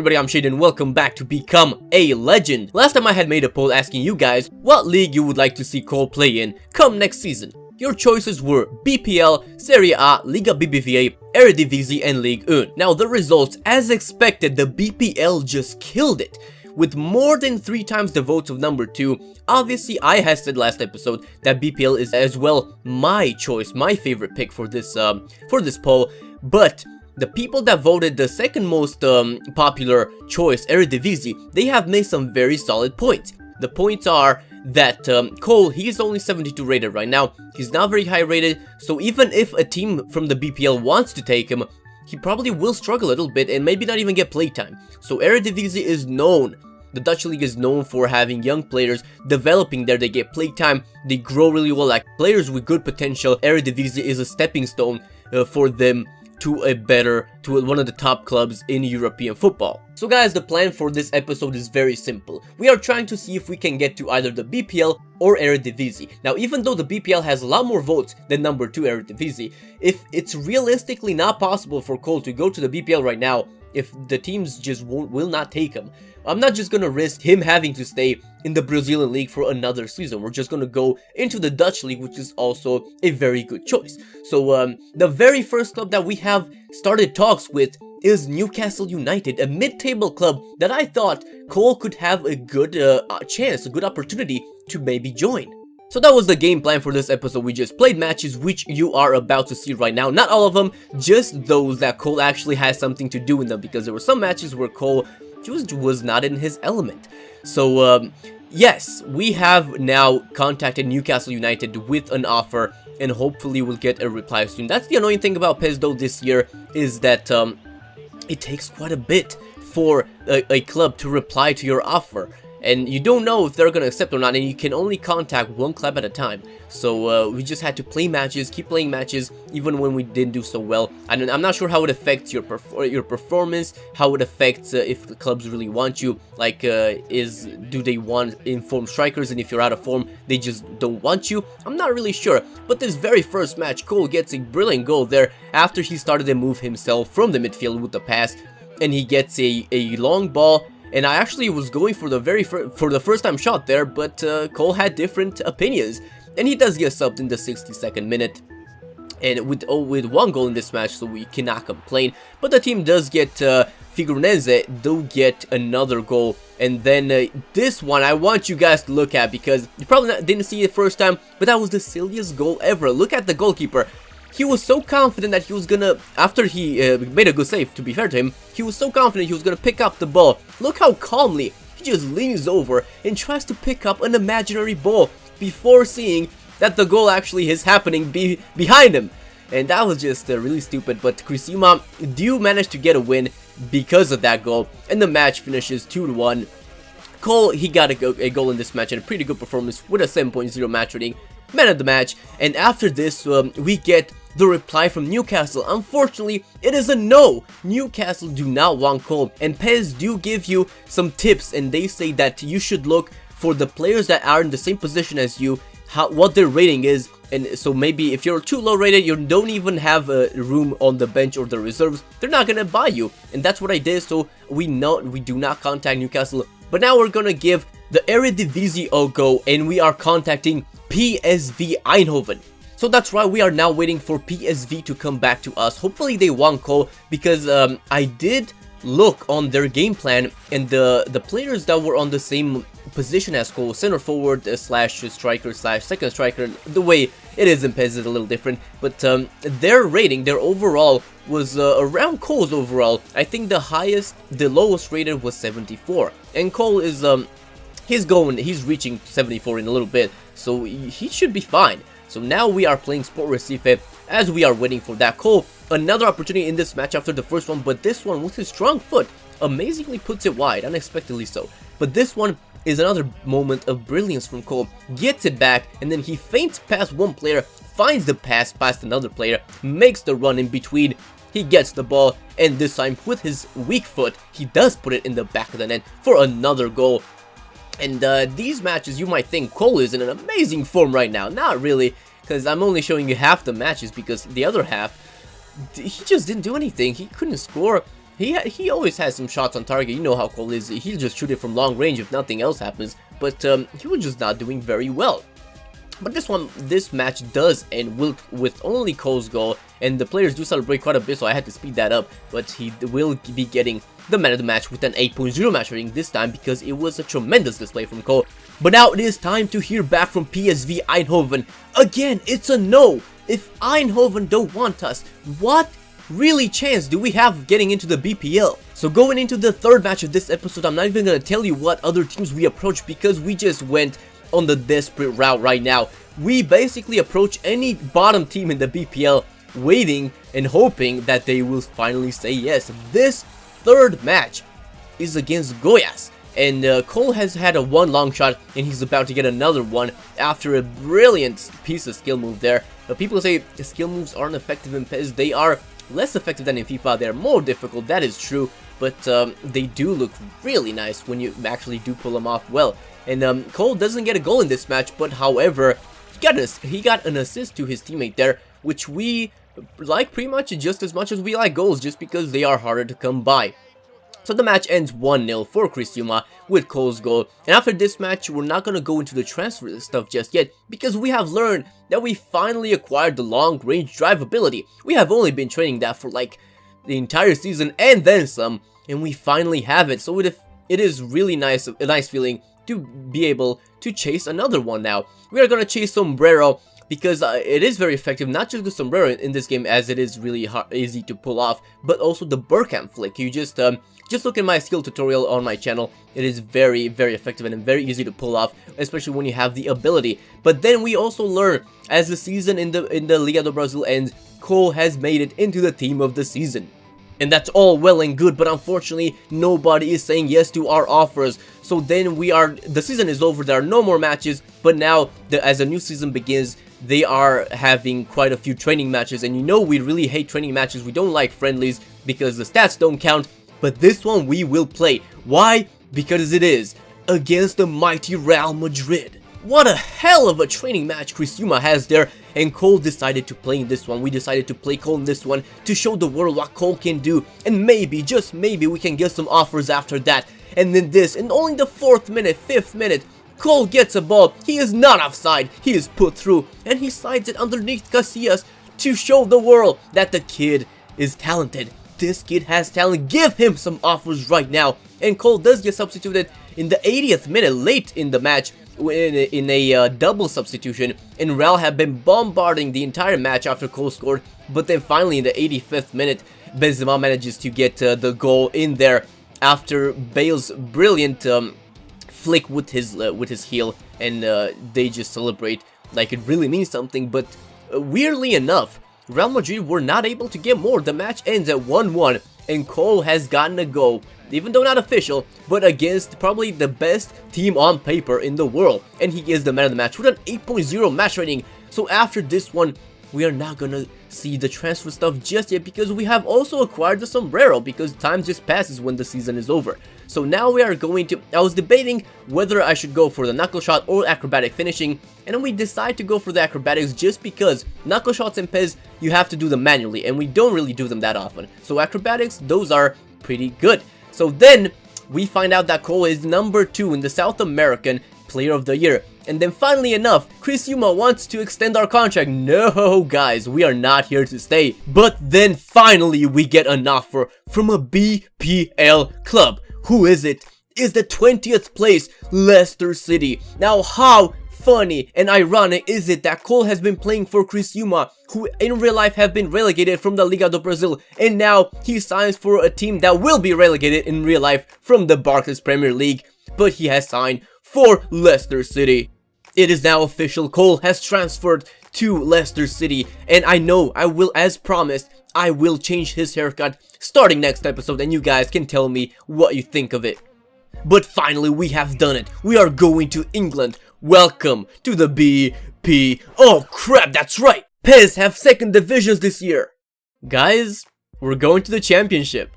Everybody, I'm Shade and welcome back to Become a Legend. Last time I had made a poll asking you guys what league you would like to see Cole play in come next season. Your choices were BPL, Serie A, Liga BBVA, Eredivisie and Ligue 1. Now the results, as expected, the BPL just killed it. With more than 3 times the votes of number 2, obviously I had said last episode that BPL is as well my choice, my favorite pick for this poll, but the people that voted the second most popular choice, Eredivisie, they have made some very solid points. The points are that Cole, he's only 72 rated right now. He's not very high rated, so even if a team from the BPL wants to take him, he probably will struggle a little bit and maybe not even get playtime. So Eredivisie is known. The Dutch league is known for having young players developing there. They get playtime, they grow really well, like players with good potential. Eredivisie is a stepping stone for them to one of the top clubs in European football. So guys, the plan for this episode is very simple. We are trying to see if we can get to either the BPL or Eredivisie. Now, even though the BPL has a lot more votes than number 2 Eredivisie, if it's realistically not possible for Cole to go to the BPL right now, if the teams just will not take him, I'm not just gonna risk him having to stay in the Brazilian league for another season. We're just gonna go into the Dutch league, which is also a very good choice. So the very first club that we have started talks with is Newcastle United, a mid-table club that I thought Cole could have a good chance, a good opportunity to maybe join. So that was the game plan for this episode. We just played matches which you are about to see right now. Not all of them, just those that Cole actually has something to do in them, because there were some matches where Cole just was not in his element. So yes, we have now contacted Newcastle United with an offer and hopefully we'll get a reply soon. That's the annoying thing about PES though this year, is that it takes quite a bit for a club to reply to your offer. And you don't know if they're going to accept or not, and you can only contact one club at a time. So we just had to play matches, keep playing matches, even when we didn't do so well. And I'm not sure how it affects your performance, how it affects if the clubs really want you. Like, do they want informed strikers, and if you're out of form, they just don't want you? I'm not really sure. But this very first match, Cole gets a brilliant goal there after he started to move himself from the midfield with the pass. And he gets a long ball. And I actually was going for the first time shot there, but Cole had different opinions. And he does get subbed in the 62nd minute. And with one goal in this match, so we cannot complain. But the team does get, Figueirense do get another goal. And then this one I want you guys to look at, because you probably didn't see it first time, but that was the silliest goal ever. Look at the goalkeeper. He was so confident that he was gonna, after he made a good save, to be fair to him, he was so confident he was gonna pick up the ball. Look how calmly he just leans over and tries to pick up an imaginary ball before seeing that the goal actually is happening behind him. And that was just really stupid, but Criciúma do manage to get a win because of that goal, and the match finishes 2-1. Cole, he got a goal in this match and a pretty good performance with a 7.0 match rating, man of the match. And after this, we get the reply from Newcastle. Unfortunately, it is a no. Newcastle do not want Cole, and PES do give you some tips, and they say that you should look for the players that are in the same position as you, what their rating is. And so maybe if you're too low rated, you don't even have room on the bench or the reserves, they're not gonna buy you. And that's what I did, so we do not contact Newcastle. But now we're gonna give the Eredivisie a go, and we are contacting PSV Eindhoven. So that's right, we are now waiting for PSV to come back to us. Hopefully they want Cole, because I did look on their game plan, and the players that were on the same position as Cole, center forward slash striker slash second striker, the way it is in PES is a little different, but their rating, their overall was around Cole's overall. I think the lowest rated was 74, and Cole is he's reaching 74 in a little bit, so he should be fine. So now we are playing Sport Recife as we are waiting for that. Cole, another opportunity in this match after the first one, but this one with his strong foot amazingly puts it wide, unexpectedly so. But this one is another moment of brilliance from Cole. Gets it back, and then he feints past one player, finds the pass past another player, makes the run in between. He gets the ball, and this time with his weak foot, he does put it in the back of the net for another goal. And these matches, you might think Cole is in an amazing form right now. Not really, because I'm only showing you half the matches, because the other half, he just didn't do anything. He couldn't score. he always has some shots on target. You know how Cole is. He'll just shoot it from long range if nothing else happens. But he was just not doing very well. But this match does end with only Cole's goal, and the players do celebrate quite a bit, so I had to speed that up. But he will be getting the man of the match with an 8.0 match rating this time, because it was a tremendous display from Cole. But now it is time to hear back from PSV Eindhoven. Again, it's a no. If Eindhoven don't want us, what really chance do we have of getting into the BPL? So going into the third match of this episode, I'm not even going to tell you what other teams we approached, because we just went on the desperate route right now. We basically approach any bottom team in the BPL, waiting and hoping that they will finally say yes. This third match is against Goiás, and Cole has had a one long shot, and he's about to get another one after a brilliant piece of skill move there. But people say skill moves aren't effective in PES. They are less effective than in FIFA. They're more difficult, that is true, but they do look really nice when you actually do pull them off well. And Cole doesn't get a goal in this match, but however, he got an assist to his teammate there, which we like pretty much just as much as we like goals, just because they are harder to come by. So the match ends 1-0 for Criciúma with Cole's goal. And after this match, we're not going to go into the transfer stuff just yet, because we have learned that we finally acquired the long-range drive ability. We have only been training that for like the entire season and then some, and we finally have it. So it is really nice, a nice feeling to be able to chase another one now. We are going to chase Sombrero, because it is very effective, not just the Sombrero in this game, as it is really easy to pull off, but also the Burkamp flick. You just look at my skill tutorial on my channel. It is very, very effective and very easy to pull off, especially when you have the ability. But then we also learn, as the season in the Liga do Brasil ends, Cole has made it into the team of the season. And that's all well and good, but unfortunately, nobody is saying yes to our offers. So then the season is over, there are no more matches, but now, as a new season begins, they are having quite a few training matches. And you know we really hate training matches, we don't like friendlies, because the stats don't count, but this one we will play. Why? Because it is against the mighty Real Madrid. What a hell of a training match Criciúma has there, and Cole decided to play in this one. We decided to play Cole in this one to show the world what Cole can do, and maybe, just maybe, we can get some offers after that. And then in only the 4th minute, 5th minute, Cole gets a ball. He is not offside, he is put through, and he slides it underneath Casillas to show the world that the kid is talented. This kid has talent, give him some offers right now. And Cole does get substituted in the 80th minute, late in the match, in a double substitution, and Real have been bombarding the entire match after Cole scored. But then finally in the 85th minute, Benzema manages to get the goal in there after Bale's brilliant flick with his heel, and they just celebrate like it really means something. But weirdly enough, Real Madrid were not able to get more. The match ends at 1-1, and Cole has gotten a goal, even though not official, but against probably the best team on paper in the world, and he is the man of the match with an 8.0 match rating. So after this one, we are not gonna see the transfer stuff just yet, because we have also acquired the Sombrero, because time just passes when the season is over. So now we are going to, I was debating whether I should go for the knuckle shot or acrobatic finishing, and then we decide to go for the acrobatics just because knuckle shots in PES, you have to do them manually, and we don't really do them that often. So acrobatics, those are pretty good. So then we find out that Cole is number 2 in the South American Player of the Year. And then finally enough, Criciúma wants to extend our contract. No, guys, we are not here to stay. But then finally we get an offer from a BPL club. Who is it? Is the 20th place Leicester City. Now how funny and ironic is it that Cole has been playing for Criciúma, who in real life have been relegated from the Liga do Brasil, and now he signs for a team that will be relegated in real life from the Barclays Premier League, but he has signed for Leicester City. It is now official, Cole has transferred to Leicester City, and I know I will, as promised, I will change his haircut starting next episode, and you guys can tell me what you think of it. But finally we have done it. We are going to England. Welcome to the BP. Oh crap, that's right. PES have 2nd divisions this year. Guys, we're going to the championship.